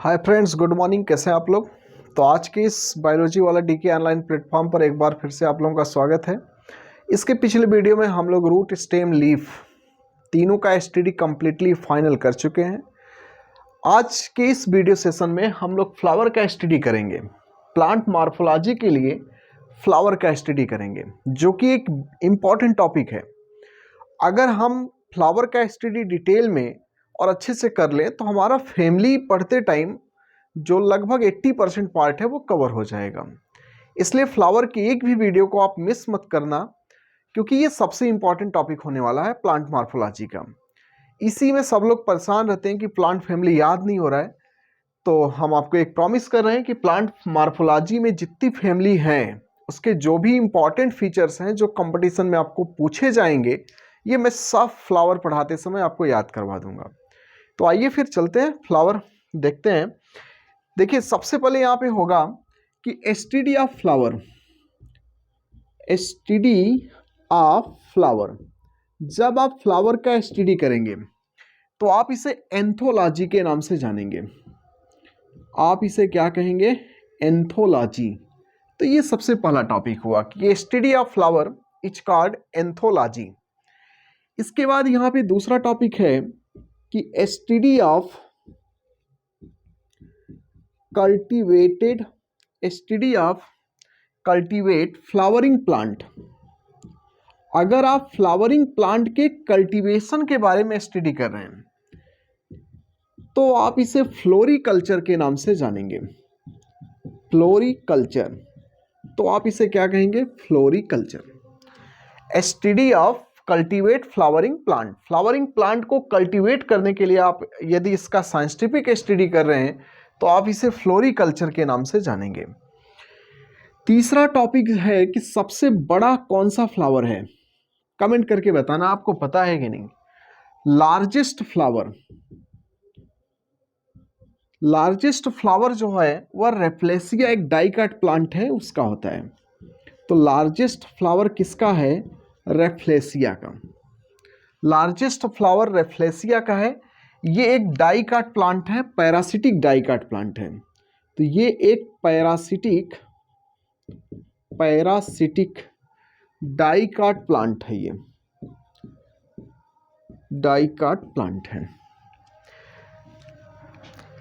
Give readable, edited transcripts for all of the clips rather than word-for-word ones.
Hi friends, good morning. कैसे हैं आप लोग। तो आज के इस बायोलॉजी वाला डीके ऑनलाइन प्लेटफॉर्म पर एक बार फिर से आप लोगों का स्वागत है। इसके पिछले वीडियो में हम लोग रूट, स्टेम, लीफ तीनों का एसटीडी कम्प्लीटली फाइनल कर चुके हैं। आज के इस वीडियो सेशन में हम लोग फ्लावर का एसटीडी करेंगे। प्लांट मॉर्फोलॉजी के लिए फ्लावर का एसटीडी करेंगे, जो कि एक इम्पॉर्टेंट टॉपिक है। अगर हम फ्लावर का एसटीडी डिटेल में और अच्छे से कर लें तो हमारा फैमिली पढ़ते टाइम जो लगभग 80% पार्ट है वो कवर हो जाएगा। इसलिए फ्लावर की एक भी वीडियो को आप मिस मत करना, क्योंकि ये सबसे इम्पॉर्टेंट टॉपिक होने वाला है प्लांट मॉर्फोलॉजी का। इसी में सब लोग परेशान रहते हैं कि प्लांट फैमिली याद नहीं हो रहा है। तो हम आपको एक प्रॉमिस कर रहे हैं कि प्लांट मॉर्फोलॉजी में जितनी फैमिली हैं उसके जो भी इम्पॉर्टेंट फीचर्स हैं जो कंपटीशन में आपको पूछे जाएंगे, ये मैं सब फ्लावर पढ़ाते समय आपको याद करवा दूंगा। तो आइए फिर चलते हैं, फ्लावर देखते हैं। देखिए, सबसे पहले यहाँ पे होगा कि STD of flower. STD of flower, जब आप फ्लावर का एसटीडी करेंगे तो आप इसे एंथोलॉजी के नाम से जानेंगे। आप इसे क्या कहेंगे? एंथोलॉजी। तो ये सबसे पहला टॉपिक हुआ कि STD of flower is called anthology. इसके बाद यहाँ पे दूसरा टॉपिक है कि STD of cultivated, STD of cultivate flowering plant. अगर आप फ्लावरिंग प्लांट के कल्टीवेशन के बारे में एसटीडी कर रहे हैं तो आप इसे फ्लोरिकल्चर के नाम से जानेंगे। फ्लोरिकल्चर, तो आप इसे क्या कहेंगे? Floriculture. STD of cultivate flowering plant. Flowering plant को कल्टीवेट करने के लिए आप यदि इसका साइंटिफिक एसटीडी कर रहे हैं तो आप इसे फ्लोरिकल्चर के नाम से जानेंगे। तीसरा टॉपिक है कि सबसे बड़ा कौन सा फ्लावर है। कमेंट करके बताना आपको पता है कि नहीं। लार्जेस्ट फ्लावर, लार्जेस्ट फ्लावर जो है वह रेफ्लेसिया, एक डाइकाट प्लांट है, उसका होता है। तो लार्जेस्ट फ्लावर किसका है? रेफ्लेसिया का। लार्जेस्ट फ्लावर रेफ्लेसिया का है। ये एक डाइकाट प्लांट है, पैरासिटिक डाइकाट प्लांट है। तो ये एक पैरासिटिक डाइकाट प्लांट है। ये डाइकाट प्लांट है।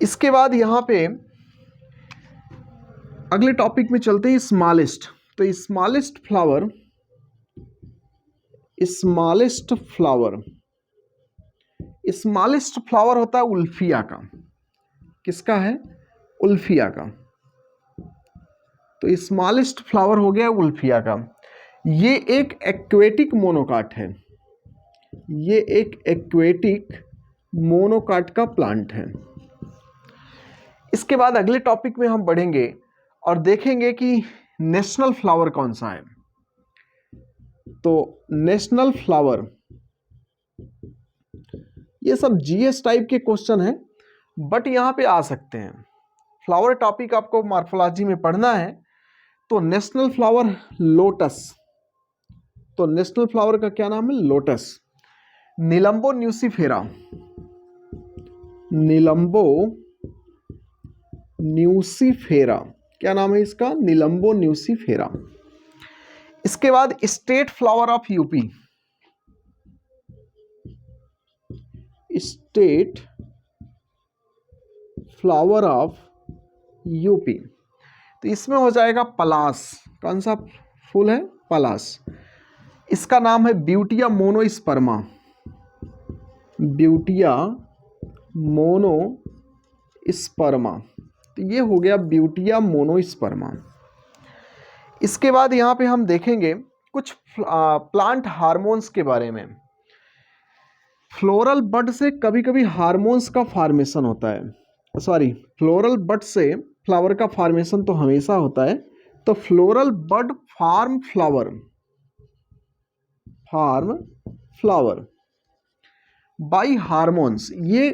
इसके बाद यहाँ पे अगले टॉपिक में चलते हैं, स्मॉलेस्ट। तो स्मॉलेस्ट फ्लावर, स्मॉलेस्ट फ्लावर होता है उल्फिया का। किसका है? उल्फिया का। तो स्मॉलेस्ट फ्लावर हो गया उल्फिया का। ये एक एक्वेटिक मोनोकाट है। ये एक एक्वेटिक मोनोकाट का प्लांट है। इसके बाद अगले टॉपिक में हम बढ़ेंगे और देखेंगे कि नेशनल फ्लावर कौन सा है। तो नेशनल फ्लावर, ये सब जीएस टाइप के क्वेश्चन हैं, बट यहां पे आ सकते हैं। फ्लावर टॉपिक आपको मॉर्फोलॉजी में पढ़ना है। तो नेशनल फ्लावर लोटस। तो नेशनल फ्लावर का क्या नाम है? लोटस। निलंबो न्यूसीफेरा, निलंबो न्यूसीफेरा, क्या नाम है इसका? निलंबो न्यूसीफेरा। इसके बाद state flower of UP. State flower of UP, तो इसमें हो जाएगा पलास। कौन सा फूल है? पलास। इसका नाम है ब्यूटिया मोनोस्पर्मा। Butea monosperma. तो ये हो गया ब्यूटिया मोनोस्पर्मा। इसके बाद यहाँ पे हम देखेंगे कुछ प्लांट हार्मोन्स के बारे में। फ्लोरल बड से कभी कभी हार्मोन्स का फॉर्मेशन होता है। सॉरी, फ्लोरल बड से फ्लावर का फॉर्मेशन तो हमेशा होता है। तो फ्लोरल बड फॉर्म फ्लावर बाय हार्मोन्स। ये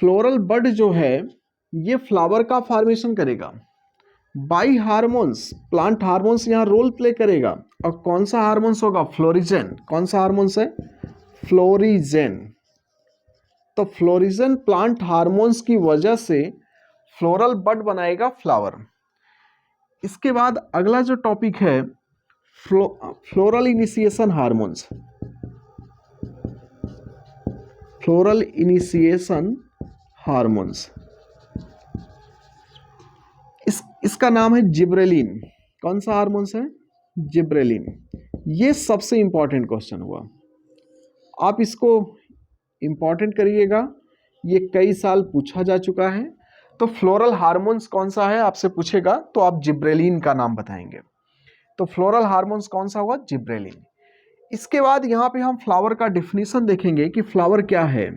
फ्लोरल बड जो है ये फ्लावर का फॉर्मेशन करेगा बाय हार्मोन्स। प्लांट हार्मोन्स यहाँ रोल प्ले करेगा। और कौन सा हार्मोन्स होगा? फ्लोरिजेन। कौन सा हार्मोन्स है? फ्लोरिजेन। तो फ्लोरिजेन प्लांट हार्मोन्स की वजह से फ्लोरल बड बनाएगा फ्लावर। इसके बाद अगला जो टॉपिक है floral initiation hormones. Floral initiation hormones, इसका नाम है जिब्रेलिन। कौन सा हार्मोन्स है? जिब्रेलिन। ये सबसे इंपॉर्टेंट क्वेश्चन हुआ, आप इसको इंपॉर्टेंट करिएगा, ये कई साल पूछा जा चुका है। तो फ्लोरल हार्मोन्स कौन सा है आपसे पूछेगा तो आप जिब्रेलिन का नाम बताएंगे। तो फ्लोरल हार्मोन्स कौन सा हुआ? जिब्रेलिन। इसके बाद यहां पे हम फ्लावर का डिफिनीशन देखेंगे कि फ्लावर क्या है।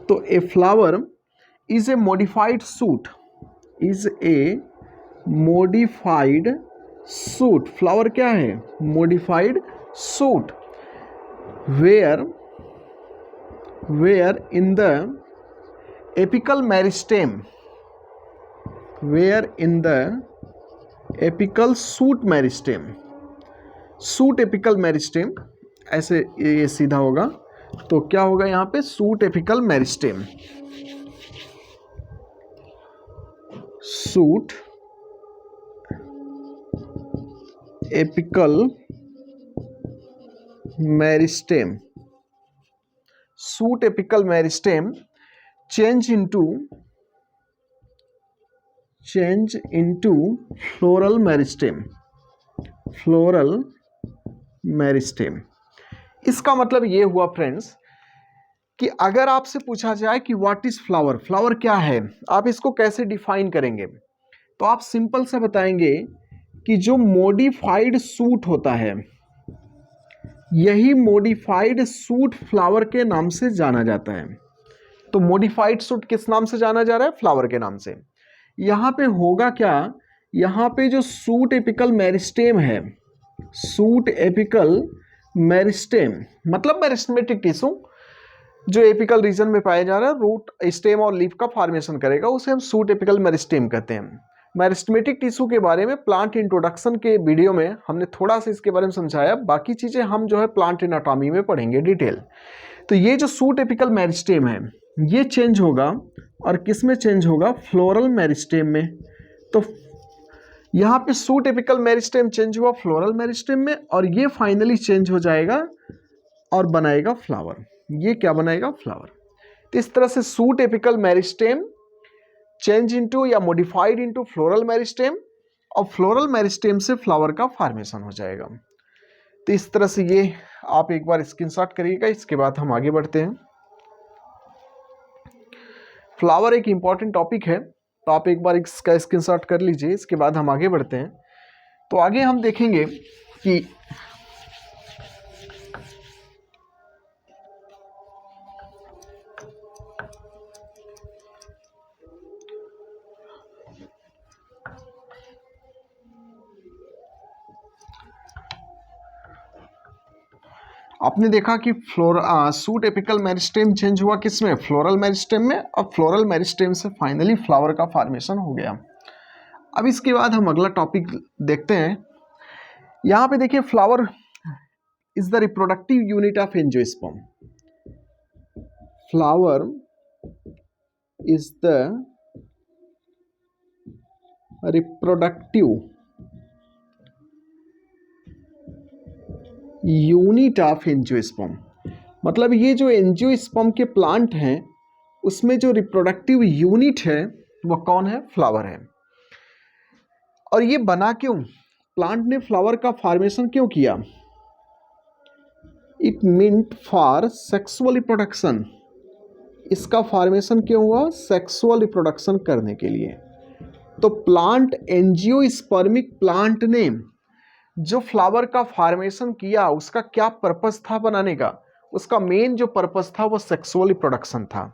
तो a flower is a modified shoot, is a modified shoot. Flower क्या है? Modified shoot where in the apical meristem, where in the apical shoot meristem, shoot apical meristem, ऐसे ये सीधा होगा। तो क्या होगा यहाँ पे? Shoot apical meristem, shoot apical meristem, shoot apical meristem change into floral meristem, floral meristem. इसका मतलब ये हुआ फ्रेंड्स कि अगर आपसे पूछा जाए कि व्हाट इज फ्लावर, फ्लावर क्या है, आप इसको कैसे डिफाइन करेंगे, तो आप सिंपल से बताएंगे कि जो मॉडिफाइड सूट होता है, यही मॉडिफाइड सूट फ्लावर के नाम से जाना जाता है। तो मॉडिफाइड सूट किस नाम से जाना जा रहा है? फ्लावर के नाम से। यहां पे होगा क्या? यहां पे जो सूट एपिकल मेरिस्टेम है, सूट एपिकल मेरिस्टेम मतलब मेरिस्टेमेटिक टिश्यू जो एपिकल रीजन में पाया जा रहा है, रूट, स्टेम और लीफ का फॉर्मेशन करेगा, उसे हम सूट एपिकल मेरिस्टेम कहते हैं। मेरिस्टेमेटिक टिश्यू के बारे में प्लांट इंट्रोडक्शन के वीडियो में हमने थोड़ा सा इसके बारे में समझाया, बाकी चीजें हम जो है प्लांट एनाटॉमी में पढ़ेंगे डिटेल। तो ये जो सूट एपिकल मेरिस्टेम है ये चेंज होगा, और किस में चेंज होगा? फ्लोरल मेरिस्टेम में। तो यहाँ पे सूट एपिकल मेरिस्टेम चेंज हुआ फ्लोरल मेरिस्टेम में, और ये फाइनली चेंज हो जाएगा और बनाएगा फ्लावर। ये क्या बनाएगा? फ्लावर। तो इस तरह से suit apical meristem change into या मॉडिफाइड इनटू फ्लोरल मेरिस्टेम, और फ्लोरल मेरिस्टेम से फ्लावर का फॉर्मेशन हो जाएगा। तो इस तरह से ये आप एक बार स्क्रीनशॉट करिएगा। इसके बाद हम आगे बढ़ते हैं। फ्लावर एक इंपॉर्टेंट टॉपिक है, तो आप एक बार इसका स्क्रीनशॉट कर लीजिए। इसके बाद हम आगे बढ़ते हैं। तो आगे हम देखेंगे कि आपने देखा कि सूट एपिकल मेरिस्टेम चेंज हुआ किसमें? फ्लोरल मेरिस्टेम में, और फ्लोरल मेरिस्टेम से फाइनली फ्लावर का फॉर्मेशन हो गया। अब इसके बाद हम अगला टॉपिक देखते हैं। यहाँ पे देखिए, flower is the reproductive unit of angiosperm. Flower is the reproductive unit of angiosperm, मतलब ये जो एंजियोस्पर्म के प्लांट हैं उसमें जो रिप्रोडक्टिव यूनिट है वो कौन है? फ्लावर है। और ये बना क्यों? प्लांट ने फ्लावर का फॉर्मेशन क्यों किया? It meant for sexual reproduction. इसका फॉर्मेशन क्यों हुआ? सेक्सुअल रिप्रोडक्शन करने के लिए। तो प्लांट, एंजियोस्पर्मिक प्लांट ने जो फ्लावर का फॉर्मेशन किया उसका क्या पर्पस था बनाने का? उसका मेन जो पर्पस था वो सेक्सुअल रिप्रोडक्शन था।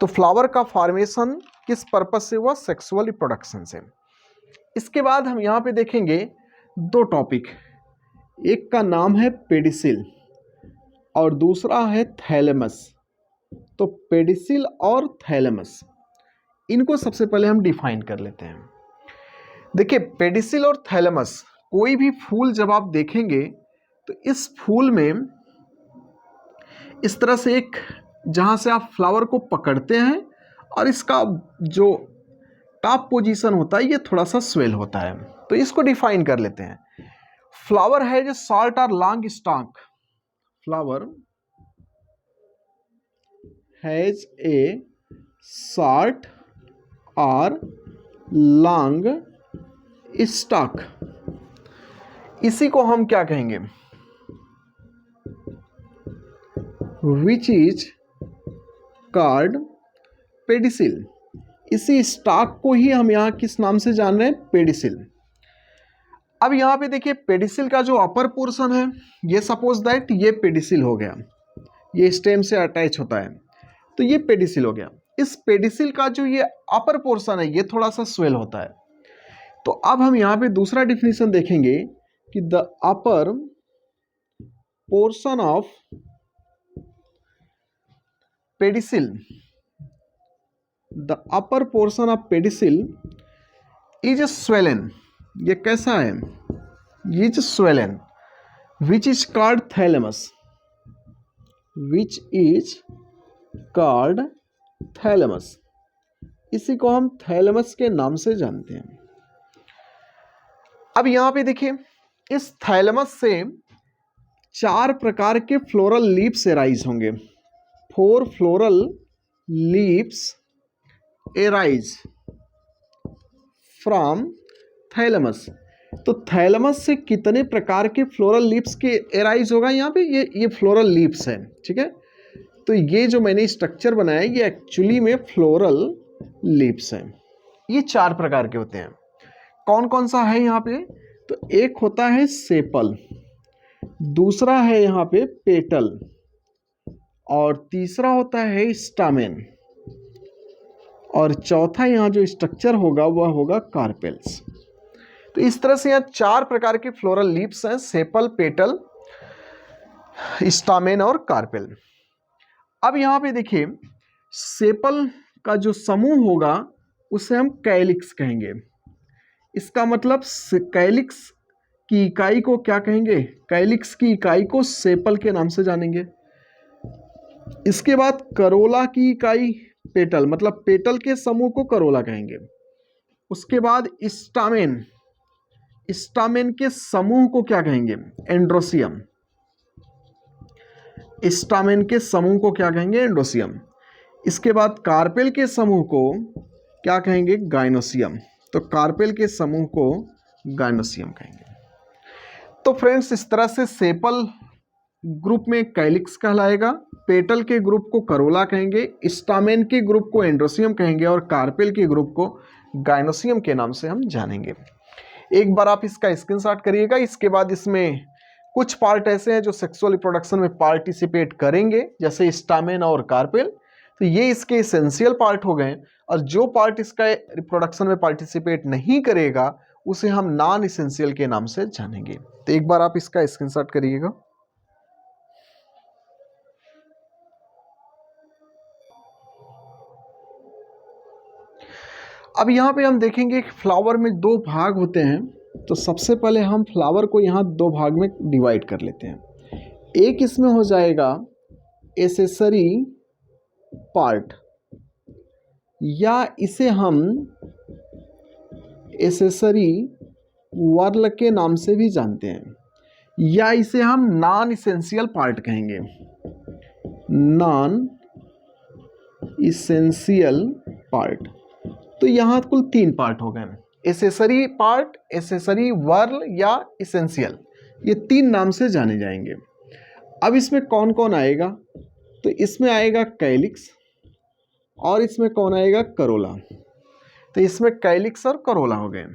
तो फ्लावर का फॉर्मेशन किस पर्पस से हुआ? सेक्सुअल रिप्रोडक्शन से। इसके बाद हम यहाँ पे देखेंगे दो टॉपिक, एक का नाम है पेडिसिल और दूसरा है थैलेमस। तो पेडिसिल और थैलेमस, इनको सबसे पहले हम डिफाइन कर लेते हैं। देखिए, पेडिसिल और थैलेमस, कोई भी फूल जब आप देखेंगे तो इस फूल में इस तरह से एक, जहां से आप फ्लावर को पकड़ते हैं और इसका जो टॉप पोजीशन होता है ये थोड़ा सा स्वेल होता है। तो इसको डिफाइन कर लेते हैं। फ्लावर है जो शॉर्ट और long stock, flower has a short और लॉन्ग स्टॉक, इसी को हम क्या कहेंगे, विच इज कॉल्ड पेडिसिल। इसी स्टॉक को ही हम यहाँ किस नाम से जान रहे हैं, पेडिसिल। अब यहाँ पे देखिए पेडिसिल का जो अपर पोर्शन है, ये सपोज दैट ये पेडिसिल हो गया, ये स्टेम से अटैच होता है, तो ये पेडिसिल हो गया। इस पेडिसिल का जो ये अपर पोर्शन है ये थोड़ा सा स्वेल होता है। तो अब हम यहाँ पे दूसरा डिफिनीशन देखेंगे कि the upper portion of pedicel, the upper portion of pedicel is swollen. ये कैसा है, is swollen, which is called thalamus, which is called thalamus. इसी को हम थैलेमस के नाम से जानते हैं। अब यहां पे देखिए इस थैलेमस से 4 प्रकार के फ्लोरल लीव्स एराइज होंगे। 4 floral leaves arise from thalamus. तो थैलेमस से कितने प्रकार के फ्लोरल लीव्स के एराइज होगा, यहाँ पे ये फ्लोरल लीव्स है, ठीक है। तो ये जो मैंने स्ट्रक्चर बनाया ये एक्चुअली में फ्लोरल लीव्स हैं। ये 4 प्रकार के होते हैं। कौन कौन सा है यहाँ पे, तो एक होता है सेपल, दूसरा है यहाँ पे पेटल, और तीसरा होता है स्टामेन, और चौथा यहाँ जो स्ट्रक्चर होगा वह होगा कार्पेल्स। तो इस तरह से यहाँ 4 प्रकार के फ्लोरल लीव्स हैं, सेपल, पेटल, स्टामेन और कार्पेल। अब यहाँ पे देखिए सेपल का जो समूह होगा उसे हम कैलिक्स कहेंगे। इसका मतलब कैलिक्स की इकाई को क्या कहेंगे, कैलिक्स की इकाई को सेपल के नाम से जानेंगे। इसके बाद करोला की इकाई पेटल, मतलब पेटल के समूह को करोला कहेंगे। उसके बाद स्टामेन, स्टामेन के समूह को क्या कहेंगे, एंड्रोसियम। स्टामेन के समूह को क्या कहेंगे, एंड्रोसियम। इसके बाद कार्पेल के समूह को क्या कहेंगे, गाइनोसियम। तो कार्पेल के समूह को गाइनोसियम कहेंगे। तो फ्रेंड्स इस तरह से सेपल ग्रुप में कैलिक्स कहलाएगा, पेटल के ग्रुप को करोला कहेंगे, स्टामेन के ग्रुप को एंड्रोसियम कहेंगे, और कार्पेल के ग्रुप को गाइनोसियम के नाम से हम जानेंगे। एक बार आप इसका स्क्रीनशॉट करिएगा। इसके बाद इसमें कुछ पार्ट ऐसे हैं जो सेक्सुअल रिप्रोडक्शन में पार्टिसिपेट करेंगे, जैसे स्टामेन और कार्पेल। तो ये इसके एसेंशियल पार्ट हो गए, और जो पार्ट इसका रिप्रोडक्शन में पार्टिसिपेट नहीं करेगा उसे हम नॉन एसेंशियल के नाम से जानेंगे। तो एक बार आप इसका स्क्रीनशॉट करिएगा। अब यहाँ पे हम देखेंगे फ्लावर में 2 भाग होते हैं। तो सबसे पहले हम फ्लावर को यहाँ 2 भाग में डिवाइड कर लेते हैं। एक इसमें हो जाएगा एसेसरी पार्ट, या इसे हम एसेसरी वर्ल के नाम से भी जानते हैं, या इसे हम नॉन इसेंशियल पार्ट कहेंगे। Non essential part. तो यहाँ कुल 3 पार्ट हो गए, एसेसरी पार्ट, एसेसरी वर्ल या इसेंशियल, ये 3 नाम से जाने जाएंगे। अब इसमें कौन कौन आएगा, तो इसमें आएगा कैलिक्स, और इसमें कौन आएगा, करोला। तो इसमें कैलिक्स और करोला हो गए।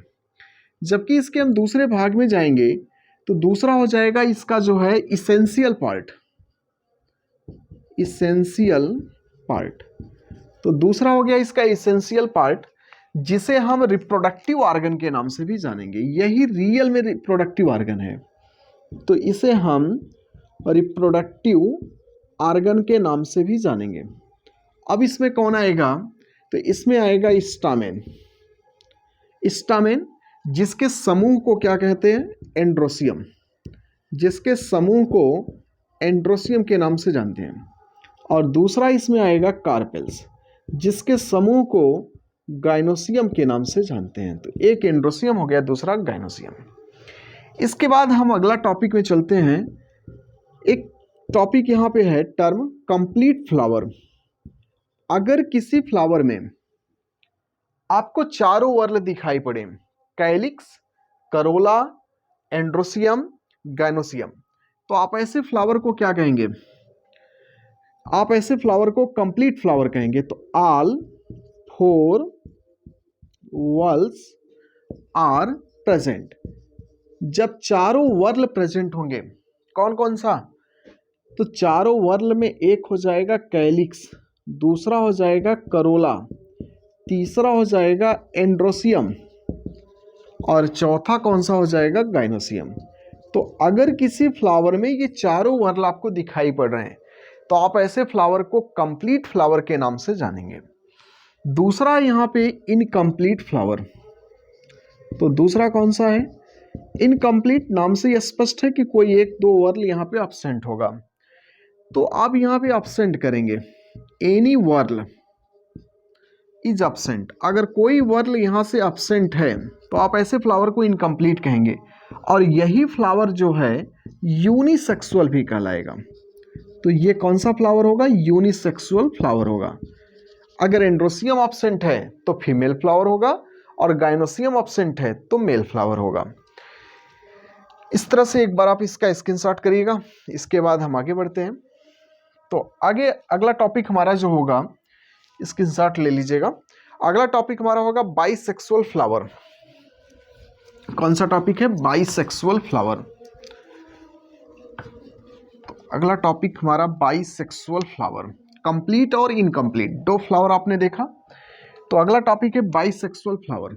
जबकि इसके हम दूसरे भाग में जाएंगे तो दूसरा हो जाएगा इसका जो है इसेंशियल पार्ट, इसेंशियल पार्ट। तो दूसरा हो गया इसका इसेंशियल पार्ट, जिसे हम रिप्रोडक्टिव ऑर्गन के नाम से भी जानेंगे। यही रियल में रिप्रोडक्टिव ऑर्गन है, तो इसे हम रिप्रोडक्टिव ऑर्गन के नाम से भी जानेंगे। अब इसमें कौन आएगा, तो इसमें आएगा स्टामेन। स्टामेन जिसके समूह को क्या कहते हैं, एंड्रोसियम, जिसके समूह को एंड्रोसियम के नाम से जानते हैं। और दूसरा इसमें आएगा कार्पेल्स, जिसके समूह को गाइनोसियम के नाम से जानते हैं। तो एक एंड्रोसियम हो गया, दूसरा गाइनोसियम। इसके बाद हम अगला टॉपिक में चलते हैं। एक टॉपिक यहाँ पे है टर्म कंप्लीट फ्लावर। अगर किसी फ्लावर में आपको चारों वर्ल दिखाई पड़े, कैलिक्स, करोला, एंड्रोसियम, गाइनोसियम, तो आप ऐसे फ्लावर को क्या कहेंगे? आप ऐसे फ्लावर को कंप्लीट फ्लावर कहेंगे। तो ऑल 4 वर्ल्स आर प्रेजेंट। जब चारों वर्ल प्रेजेंट होंगे, कौन कौन सा? तो चारों वर्ल में एक हो जाएगा कैलिक्स, दूसरा हो जाएगा करोला, तीसरा हो जाएगा एंड्रोसियम और चौथा कौन सा हो जाएगा? गाइनोसियम। तो अगर किसी फ्लावर में ये चारों वर्ल आपको दिखाई पड़ रहे हैं तो आप ऐसे फ्लावर को कंप्लीट फ्लावर के नाम से जानेंगे। दूसरा यहाँ पे इनकम्प्लीट फ्लावर। तो दूसरा कौन सा है? इनकम्प्लीट। नाम से यह स्पष्ट है कि कोई एक दो वर्ल यहाँ पे एब्सेंट होगा। तो आप यहाँ पे एब्सेंट करेंगे, एनी वर्ल इज एब्सेंट। अगर कोई वर्ल यहाँ से एब्सेंट है तो आप ऐसे फ्लावर को इनकम्प्लीट कहेंगे और यही फ्लावर जो है यूनिसेक्सुअल भी कहलाएगा। तो ये कौन सा फ्लावर होगा? यूनिसेक्सुअल फ्लावर होगा। अगर एंड्रोसियम एब्सेंट है तो फीमेल फ्लावर होगा और गाइनोसियम एब्सेंट है तो मेल फ्लावर होगा। इस तरह से एक बार आप इसका स्क्रीनशॉट करिएगा। इसके बाद हम आगे बढ़ते हैं। तो आगे अगला टॉपिक हमारा जो होगा, स्क्रीनशॉट ले लीजिएगा। अगला टॉपिक हमारा होगा बाइसेक्सुअल फ्लावर। कौन सा टॉपिक है? Bisexual flower. तो अगला टॉपिक हमारा बाइसेक्सुअल फ्लावर, कंप्लीट और इनकम्प्लीट, दो फ्लावर आपने देखा। तो अगला टॉपिक है bisexual flower.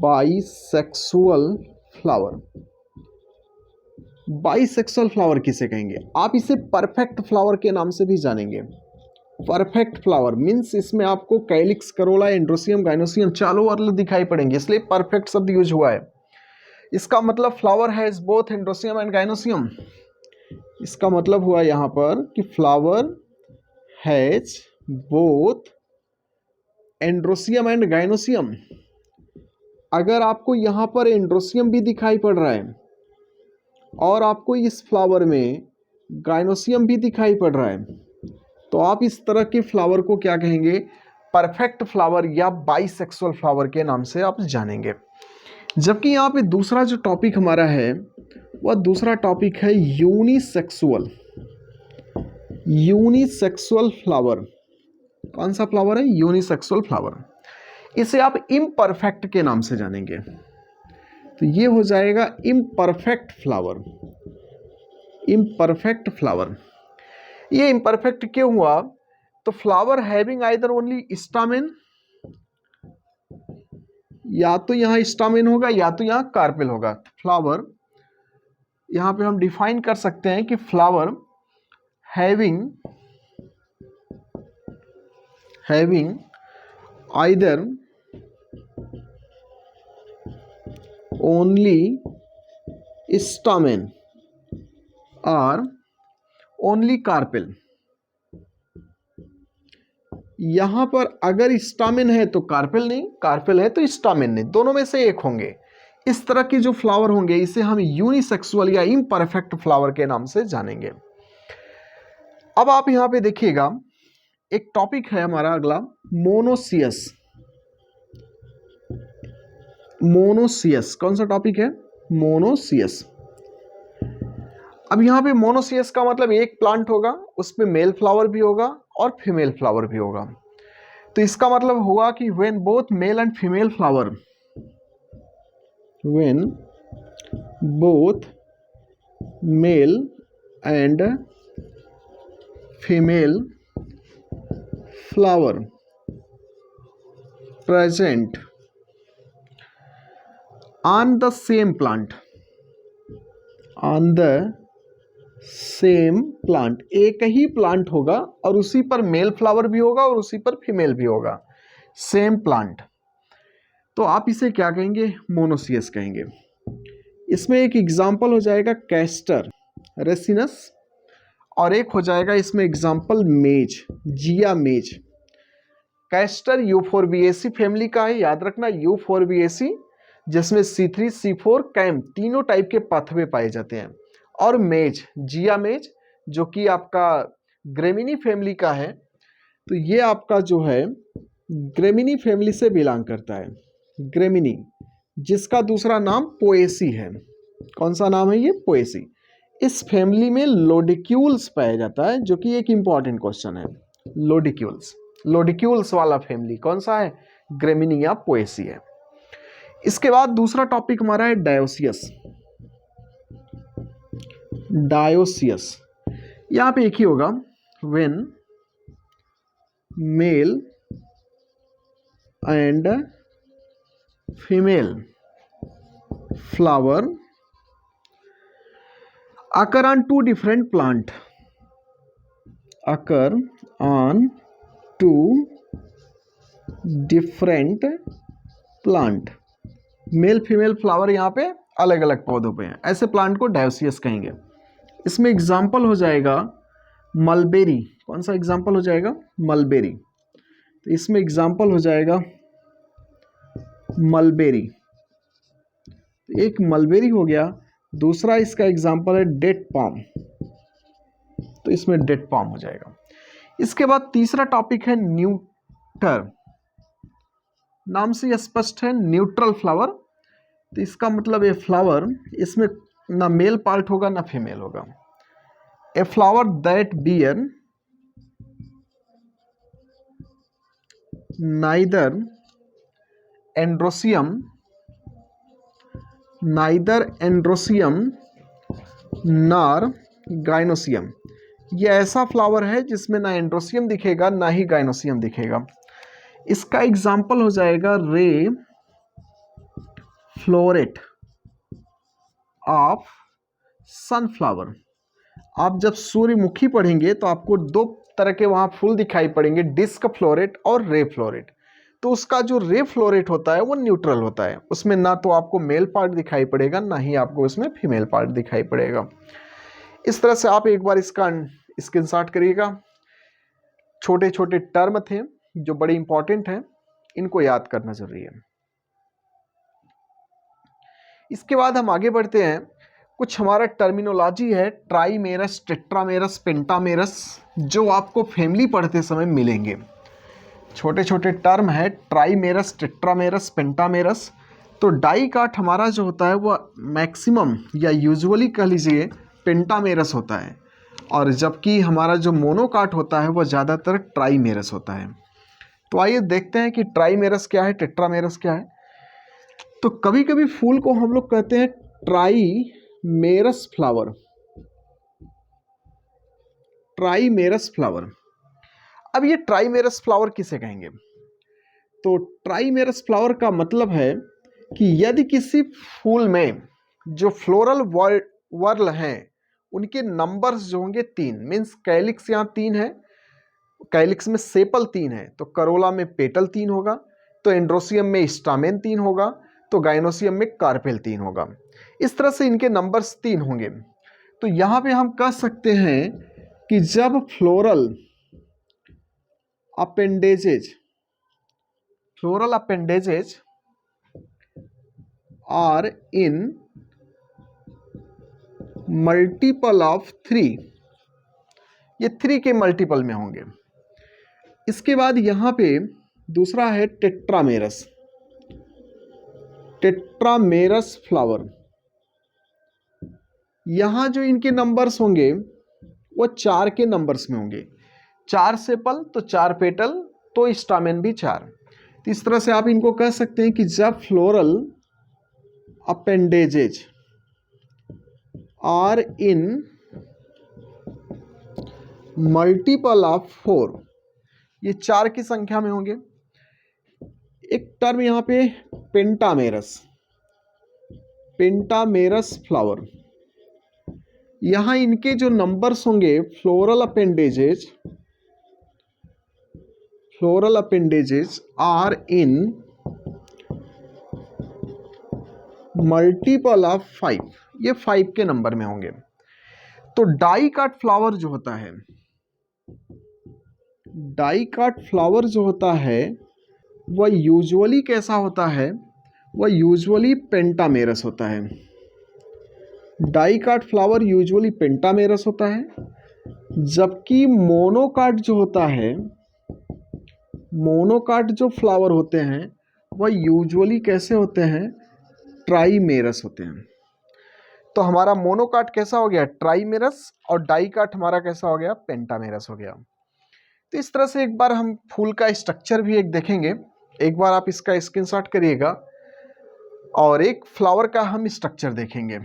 Bisexual flower, bisexual flower किसे कहेंगे? आप इसे परफेक्ट फ्लावर के नाम से भी जानेंगे। परफेक्ट फ्लावर मीन्स इसमें आपको कैलिक्स, करोला, एंड्रोसियम, गाइनोसियम चारों वर्ल दिखाई पड़ेंगे, इसलिए परफेक्ट शब्द यूज हुआ है। इसका मतलब flower has both androecium and gynoecium. इसका मतलब हुआ यहाँ पर कि flower has both androecium and gynoecium. अगर आपको यहाँ पर एंड्रोसियम भी दिखाई पड़ रहा है और आपको इस फ्लावर में गाइनोसियम भी दिखाई पड़ रहा है तो आप इस तरह के फ्लावर को क्या कहेंगे? परफेक्ट फ्लावर या बाइसेक्सुअल फ्लावर के नाम से आप जानेंगे। जबकि यहाँ पे दूसरा जो टॉपिक हमारा है वह दूसरा टॉपिक है यूनिसेक्सुअल। यूनिसेक्सुअल फ्लावर, कौन सा फ्लावर है? Unisexual flower. इसे आप इम्परफेक्ट के नाम से जानेंगे। तो ये हो जाएगा इम्परफेक्ट फ्लावर। इम्परफेक्ट फ्लावर, ये इम्परफेक्ट क्यों हुआ? तो flower having either only stamen, या तो यहाँ स्टामेन होगा या तो यहाँ कार्पेल होगा। फ्लावर यहाँ पे हम डिफाइन कर सकते हैं कि flower having either only stamen और ओनली कार्पेल। यहां पर अगर स्टामेन है तो कार्पेल नहीं, कार्पेल है तो स्टामेन नहीं, दोनों में से एक होंगे। इस तरह के जो फ्लावर होंगे इसे हम यूनिसेक्सुअल या इम्परफेक्ट फ्लावर के नाम से जानेंगे। अब आप यहां पे देखिएगा, एक टॉपिक है हमारा अगला मोनोसियस। मोनोसियस कौन सा टॉपिक है? मोनोसियस। अब यहाँ पे मोनोसियस का मतलब एक प्लांट होगा, उसमें मेल फ्लावर भी होगा और फीमेल फ्लावर भी होगा। तो इसका मतलब हुआ कि when both male and female flower, when both male and female flower present on the same plant, on the same plant, एक ही प्लांट होगा और उसी पर मेल फ्लावर भी होगा और उसी पर फीमेल भी होगा, सेम प्लांट, तो आप इसे क्या कहेंगे? मोनोसियस कहेंगे। इसमें एक एग्जाम्पल हो जाएगा कैस्टर रेसिनस और एक हो जाएगा इसमें एग्जाम्पल मेज, जिया मेज। कैस्टर यूफोरबिएसी फैमिली का है, याद रखना यूफोरबिएसी, जिसमें C3 C4 कैम तीनों टाइप के पाथवे पाए जाते हैं। और मेज, जिया मेज, जो कि आपका ग्रेमिनी फैमिली का है, तो ये आपका जो है ग्रेमिनी फैमिली से बिलोंग करता है। ग्रेमिनी, जिसका दूसरा नाम पोएसी है। कौन सा नाम है ये? पोएसी। इस फैमिली में लोडिक्यूल्स पाया जाता है, जो कि एक इंपॉर्टेंट क्वेश्चन है। लोडिक्यूल्स, लोडिक्यूल्स वाला फैमिली कौन सा है? ग्रेमिनी या पोएसी है। इसके बाद दूसरा टॉपिक हमारा है डायोसियस। डायोसियस यहां पे एक ही होगा, when male and female flower occur on two different plant, occur on two different plant, male female flower यहाँ पे अलग अलग पौधों पे हैं, ऐसे प्लांट को डायोसियस कहेंगे। इसमें एग्जाम्पल हो जाएगा मलबेरी। कौन सा एग्जाम्पल हो जाएगा? मलबेरी। तो इसमें एग्जाम्पल हो जाएगा मलबेरी, एक मलबेरी हो गया। दूसरा इसका एग्जाम्पल है डेट पाम, तो इसमें डेट पाम हो जाएगा। इसके बाद तीसरा टॉपिक है न्यूटर। नाम से स्पष्ट है, न्यूट्रल फ्लावर। तो इसका मतलब ये फ्लावर, इसमें ना मेल पार्ट होगा ना फीमेल होगा। A flower that bear neither androecium, neither androecium nor gynoecium. ये ऐसा फ्लावर है जिसमें ना एंड्रोसियम दिखेगा ना ही गाइनोसियम दिखेगा। इसका एग्जाम्पल हो जाएगा रे फ्लोरेट ऑफ सनफ्लावर। आप जब सूर्यमुखी पढ़ेंगे तो आपको दो तरह के वहां फूल दिखाई पड़ेंगे, डिस्क फ्लोरेट और रे फ्लोरेट। तो उसका जो रे फ्लोरेट होता है वो न्यूट्रल होता है, उसमें ना तो आपको मेल पार्ट दिखाई पड़ेगा ना ही आपको उसमें फीमेल पार्ट दिखाई पड़ेगा। इस तरह से आप एक बार इसका स्क्रीनशॉट करिएगा। छोटे छोटे टर्म थे जो बड़े इंपॉर्टेंट हैं, इनको याद करना जरूरी है। इसके बाद हम आगे बढ़ते हैं। कुछ हमारा टर्मिनोलॉजी है, ट्राइमेरस, टेट्रामेरस, पेंटामेरस, जो आपको फैमिली पढ़ते समय मिलेंगे। छोटे छोटे टर्म है, ट्राइमेरस, टेट्रामेरस, पेंटामेरस। तो डाई काट हमारा जो होता है वो मैक्सिमम या यूजुअली कह लीजिए पेंटामेरस होता है, और जबकि हमारा जो मोनोकाट होता है वो ज़्यादातर ट्राइमेरस होता है। तो आइए देखते हैं कि ट्राइमेरस क्या है, टेट्रामेरस क्या है। तो कभी कभी फूल को हम लोग कहते हैं ट्राइमेरस फ्लावर, ट्राइमेरस फ्लावर। अब ये ट्राइमेरस फ्लावर किसे कहेंगे? तो ट्राइमेरस फ्लावर का मतलब है कि यदि किसी फूल में जो फ्लोरल वर्ल हैं उनके नंबर्स जो होंगे 3, मीन्स कैलिक्स यहाँ 3 है, कैलिक्स में सेपल 3 है, तो करोला में पेटल 3 होगा, तो एंड्रोसियम में स्टामेन 3 होगा, तो गाइनोसियम में कार्पेल 3 होगा। इस तरह से इनके नंबर्स 3 होंगे। तो यहाँ पे हम कह सकते हैं कि जब floral appendages are in multiple of 3, ये 3 के मल्टीपल में होंगे। इसके बाद यहाँ पे दूसरा है टेट्रामेरस, टेट्रामेरस फ्लावर। यहाँ जो इनके नंबर्स होंगे वो 4 के नंबर्स में होंगे, 4 सेपल तो 4 पेटल तो स्टामेन भी 4। तो इस तरह से आप इनको कह सकते हैं कि जब floral appendages are in multiple of 4, ये 4 की संख्या में होंगे। एक टर्म यहाँ पे पेंटामेरस, पेंटामेरस फ्लावर। यहाँ इनके जो नंबर्स होंगे floral appendages are in multiple of 5, ये 5 के नंबर में होंगे। तो डाइकाट फ्लावर जो होता है, डाइकाट फ्लावर जो होता है वह यूजुअली कैसा होता है, वह यूजुअली पेंटामेरस होता है। डाइकाट फ्लावर यूजुअली पेंटामेरस होता है, जबकि मोनोकाट जो होता है, मोनोकाट जो फ्लावर होते हैं वह यूजुअली कैसे होते हैं, ट्राइमेरस होते हैं। तो हमारा मोनोकाट कैसा हो गया, ट्राइमेरस, और डाइकाट हमारा कैसा हो गया, पेंटामेरस हो गया। तो इस तरह से एक बार हम फूल का स्ट्रक्चर भी एक देखेंगे, एक बार आप इसका स्क्रीनशॉट करिएगा, और एक फ्लावर का हम स्ट्रक्चर देखेंगे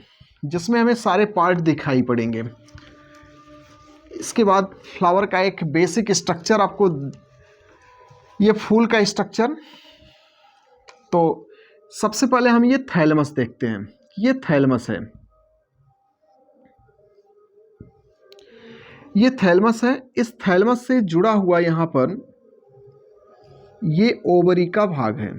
जिसमें हमें सारे पार्ट दिखाई पड़ेंगे। इसके बाद फ्लावर का एक बेसिक स्ट्रक्चर आपको, ये फूल का स्ट्रक्चर। तो सबसे पहले हम ये थैलेमस देखते हैं। ये थैलेमस है, ये थैलेमस है। इस थैलेमस से जुड़ा हुआ यहाँ पर ये ओवरी का भाग है,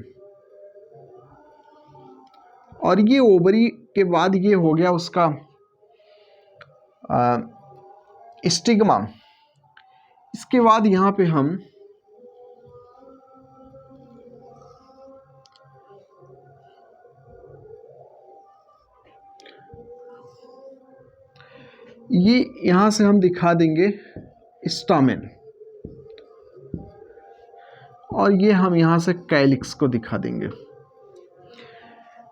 और ये ओवरी के बाद ये हो गया उसका स्टिग्मा। इसके बाद यहाँ पे हम ये यहाँ से हम दिखा देंगे स्टामेन, और ये हम यहाँ से कैलिक्स को दिखा देंगे।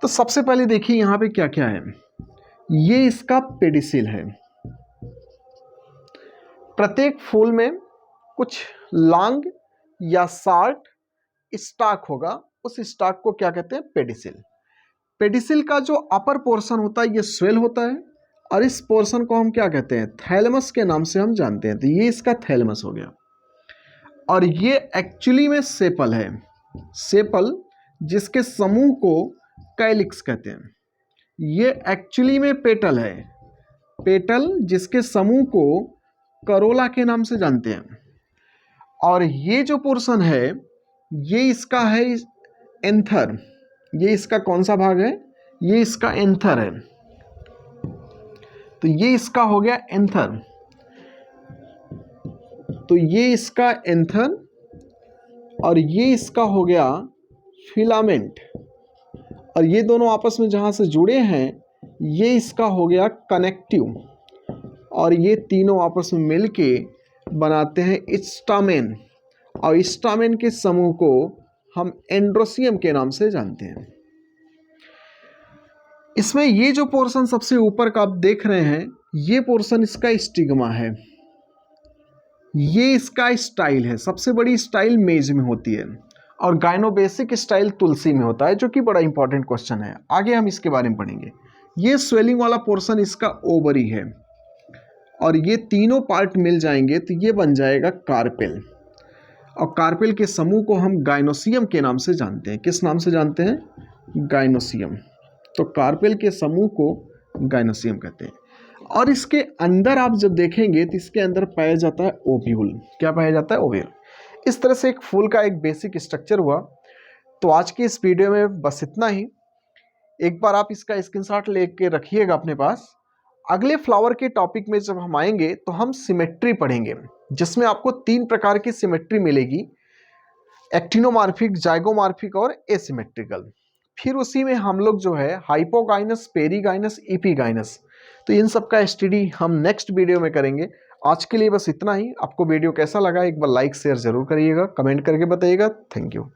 तो सबसे पहले देखिए यहाँ पे क्या क्या है। ये इसका पेडिसिल है। प्रत्येक फूल में कुछ लॉन्ग या शॉर्ट स्टाक होगा, उस स्टाक को क्या कहते हैं, पेडिसिल। पेडिसिल का जो अपर पोर्शन होता है ये स्वेल होता है, और इस पोर्शन को हम क्या कहते हैं, थैलेमस के नाम से हम जानते हैं। तो ये इसका थैलेमस हो गया, और ये एक्चुअली में सेपल है। सेपल जिसके समूह को कैलिक्स कहते हैं। ये एक्चुअली में पेटल है। पेटल जिसके समूह को करोला के नाम से जानते हैं। और ये जो पोर्शन है ये इसका है एंथर। ये इसका कौन सा भाग है, ये इसका एंथर है। तो ये इसका हो गया एंथर। तो ये इसका एंथर, और ये इसका हो गया फिलामेंट, और ये दोनों आपस में जहाँ से जुड़े हैं ये इसका हो गया कनेक्टिव, और ये तीनों आपस में मिलके बनाते हैं स्टामेन, और स्टामेन के समूह को हम एंड्रोसियम के नाम से जानते हैं। इसमें ये जो पोर्शन सबसे ऊपर का आप देख रहे हैं, ये पोर्शन इसका स्टिग्मा है। ये इसका स्टाइल है। सबसे बड़ी स्टाइल मेज में होती है, और गाइनोबेसिक स्टाइल तुलसी में होता है, जो कि बड़ा इंपॉर्टेंट क्वेश्चन है। आगे हम इसके बारे में पढ़ेंगे। ये स्वेलिंग वाला पोर्शन इसका ओवरी है, और ये तीनों पार्ट मिल जाएंगे तो ये बन जाएगा कार्पेल, और कार्पेल के समूह को हम गाइनोसियम के नाम से जानते हैं। किस नाम से जानते हैं, गाइनोसियम। तो कार्पेल के समूह को गाइनोसियम कहते हैं। और इसके अंदर आप जब देखेंगे तो इसके अंदर पाया जाता है ओव्यूल। क्या पाया जाता है, ओव्यूल। इस तरह से एक फूल का एक बेसिक स्ट्रक्चर हुआ। तो आज की इस वीडियो में बस इतना ही। एक बार आप इसका स्क्रीनशॉट लेके रखिएगा अपने पास। अगले फ्लावर के टॉपिक में जब हम आएंगे तो हम सिमेट्री पढ़ेंगे, जिसमें आपको 3 प्रकार की सिमेट्री मिलेगी, एक्टिनोमॉर्फिक, जाइगोमॉर्फिक और एसिमेट्रिकल। फिर उसी में हम लोग जो है हाइपोगाइनस, पेरीगाइनस, इपीगाइनस, तो इन सब का स्टडी हम नेक्स्ट वीडियो में करेंगे। आज के लिए बस इतना ही। आपको वीडियो कैसा लगा एक बार लाइक शेयर जरूर करिएगा, कमेंट करके बताइएगा। Thank you.